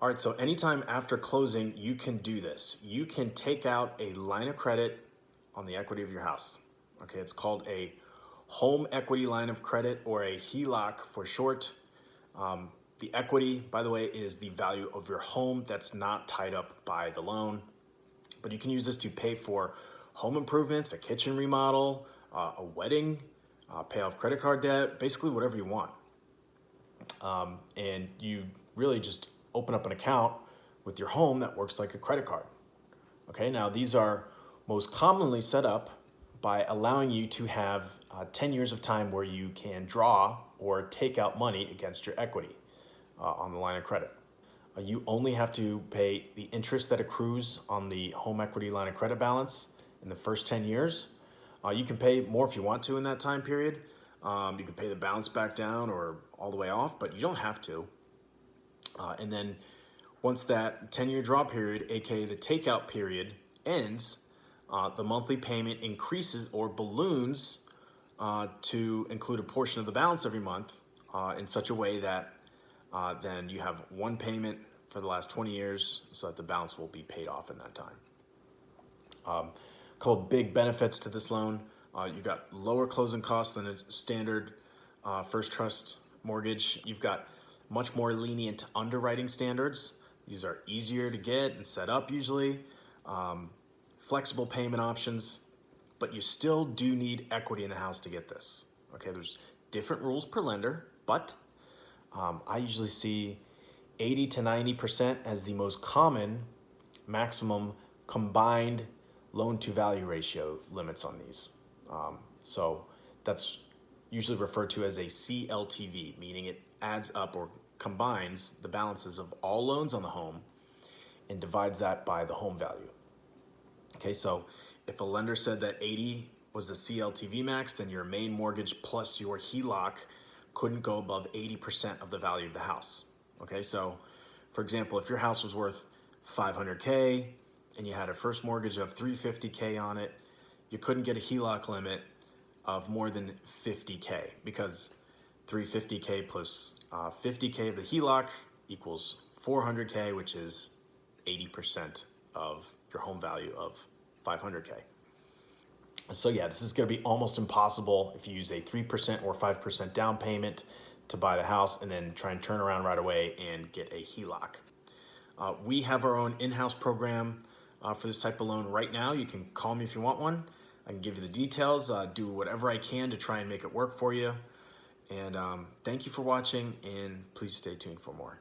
All right, so anytime after closing, you can do this. You can take out a line of credit on the equity of your house. Okay, it's called a home equity line of credit, or a HELOC for short. The equity, by the way, is the value of your home that's not tied up by the loan. But you can use this to pay for home improvements, a kitchen remodel, a wedding, pay off credit card debt, basically whatever you want. And you really just open up an account with your home that works like a credit card. Okay, now these are most commonly set up by allowing you to have 10 years of time where you can draw or take out money against your equity on the line of credit. You only have to pay the interest that accrues on the home equity line of credit balance in the first 10 years. You can pay more if you want to in that time period. You can pay the balance back down or all the way off, but you don't have to. And then once that 10-year draw period, aka the takeout period, ends, the monthly payment increases or balloons to include a portion of the balance every month in such a way that then you have one payment for the last 20 years so that the balance will be paid off in that time. A couple big benefits to this loan. You've got lower closing costs than a standard first trust mortgage. You've got much more lenient underwriting standards. These are easier to get and set up usually. Flexible payment options, but you still do need equity in the house to get this. Okay, there's different rules per lender, but I usually see 80 to 90% as the most common maximum combined loan to value ratio limits on these. So that's usually referred to as a CLTV, meaning it adds up or combines the balances of all loans on the home and divides that by the home value. Okay, so if a lender said that 80 was the CLTV max, then your main mortgage plus your HELOC couldn't go above 80% of the value of the house. Okay, so for example, if your house was worth 500K and you had a first mortgage of 350K on it, you couldn't get a HELOC limit of more than 50K, because 350K plus 50K of the HELOC equals 400K, which is 80% of your home value of 500K. So yeah, this is going to be almost impossible if you use a 3% or 5% down payment to buy the house and then try and turn around right away and get a HELOC. We have our own in-house program for this type of loan right now. You can call me if you want one. I can give you the details, do whatever I can to try and make it work for you. And thank you for watching, and please stay tuned for more.